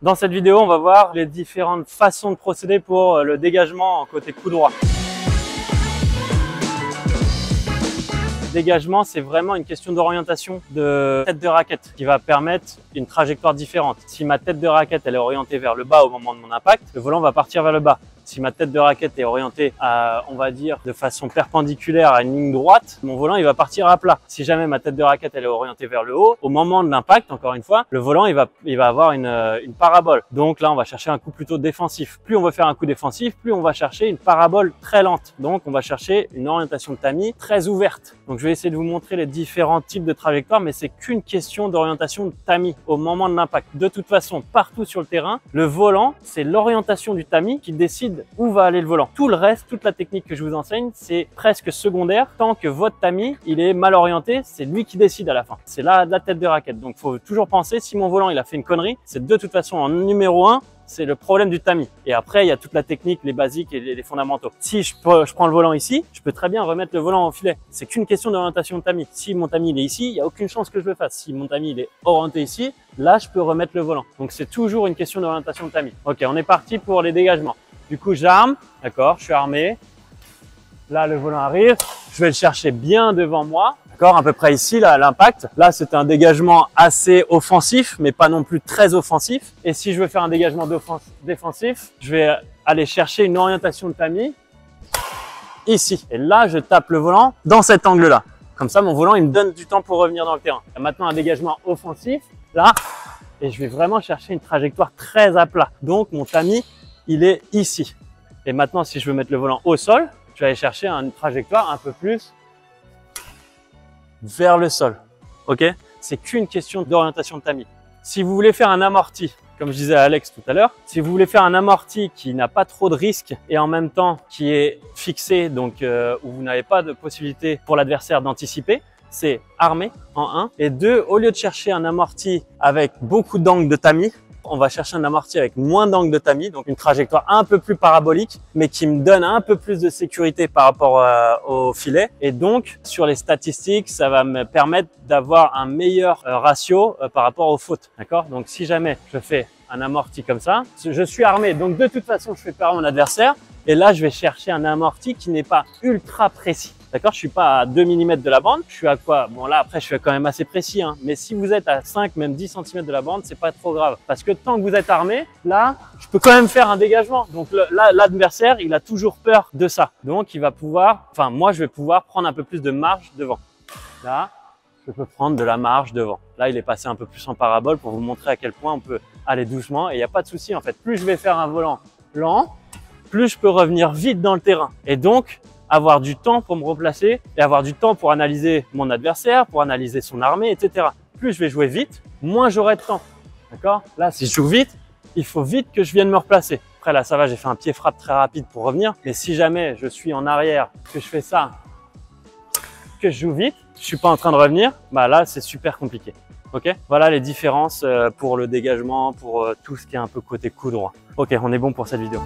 Dans cette vidéo, on va voir les différentes façons de procéder pour le dégagement en côté coup droit. Dégagement, c'est vraiment une question d'orientation de tête de raquette qui va permettre une trajectoire différente. Si ma tête de raquette elle est orientée vers le bas au moment de mon impact, le volant va partir vers le bas. Si ma tête de raquette est orientée à, on va dire, de façon perpendiculaire à une ligne droite, mon volant il va partir à plat. Si jamais ma tête de raquette elle est orientée vers le haut, au moment de l'impact, encore une fois, le volant il va avoir une parabole. Donc là, on va chercher un coup plutôt défensif. Plus on veut faire un coup défensif, plus on va chercher une parabole très lente. Donc on va chercher une orientation de tamis très ouverte. Donc je vais essayer de vous montrer les différents types de trajectoires, mais c'est qu'une question d'orientation de tamis au moment de l'impact. De toute façon, partout sur le terrain, le volant, c'est l'orientation du tamis qui décide où va aller le volant. Tout le reste, toute la technique que je vous enseigne, c'est presque secondaire. Tant que votre tamis, il est mal orienté, c'est lui qui décide à la fin. C'est là la tête de raquette. Donc, faut toujours penser, si mon volant, il a fait une connerie, c'est de toute façon en numéro 1, c'est le problème du tamis. Et après, il y a toute la technique, les basiques et les fondamentaux. Si je prends le volant ici, je peux très bien remettre le volant au filet. C'est qu'une question d'orientation de tamis. Si mon tamis il est ici, il n'y a aucune chance que je le fasse. Si mon tamis il est orienté ici, là, je peux remettre le volant. Donc, c'est toujours une question d'orientation de tamis. Ok, on est parti pour les dégagements. Du coup, j'arme, d'accord, je suis armé. Là, le volant arrive. Je vais le chercher bien devant moi. D'accord, à peu près ici, là, l'impact. Là, c'est un dégagement assez offensif, mais pas non plus très offensif. Et si je veux faire un dégagement défensif, je vais aller chercher une orientation de tamis ici. Et là, je tape le volant dans cet angle-là. Comme ça, mon volant, il me donne du temps pour revenir dans le terrain. Et maintenant, un dégagement offensif, là. Et je vais vraiment chercher une trajectoire très à plat. Donc, mon tamis, il est ici. Et maintenant, si je veux mettre le volant au sol, je vais aller chercher une trajectoire un peu plus vers le sol. Ok? C'est qu'une question d'orientation de tamis. Si vous voulez faire un amorti, comme je disais à Alex tout à l'heure, si vous voulez faire un amorti qui n'a pas trop de risques et en même temps qui est fixé, donc où vous n'avez pas de possibilité pour l'adversaire d'anticiper, c'est armé en 1. Et 2, au lieu de chercher un amorti avec beaucoup d'angles de tamis, on va chercher un amorti avec moins d'angle de tamis, donc une trajectoire un peu plus parabolique, mais qui me donne un peu plus de sécurité par rapport au filet. Et donc, sur les statistiques, ça va me permettre d'avoir un meilleur ratio par rapport aux fautes. D'accord? Donc, si jamais je fais un amorti comme ça, je suis armé. Donc, de toute façon, je fais peur à mon adversaire. Et là, je vais chercher un amorti qui n'est pas ultra précis. D'accord? Je suis pas à 2 mm de la bande. Je suis à quoi? Bon, là, après, je suis quand même assez précis, hein. Mais si vous êtes à 5, même 10 cm de la bande, c'est pas trop grave. Parce que tant que vous êtes armé, là, je peux quand même faire un dégagement. Donc là, l'adversaire, il a toujours peur de ça. Donc, il va pouvoir, enfin, moi, je vais pouvoir prendre un peu plus de marge devant. Là, je peux prendre de la marge devant. Là, il est passé un peu plus en parabole pour vous montrer à quel point on peut aller doucement. Et il n'y a pas de souci, en fait. Plus je vais faire un volant lent, plus je peux revenir vite dans le terrain. Et donc, avoir du temps pour me replacer et avoir du temps pour analyser mon adversaire, pour analyser son armée, etc. Plus je vais jouer vite, moins j'aurai de temps. D'accord? Là, si je joue vite, il faut vite que je vienne me replacer. Après, là, ça va, j'ai fait un pied frappe très rapide pour revenir. Mais si jamais je suis en arrière, que je fais ça, que je joue vite, je suis pas en train de revenir, bah là, c'est super compliqué. Ok? Voilà les différences pour le dégagement, pour tout ce qui est un peu côté coup droit. Ok, on est bon pour cette vidéo.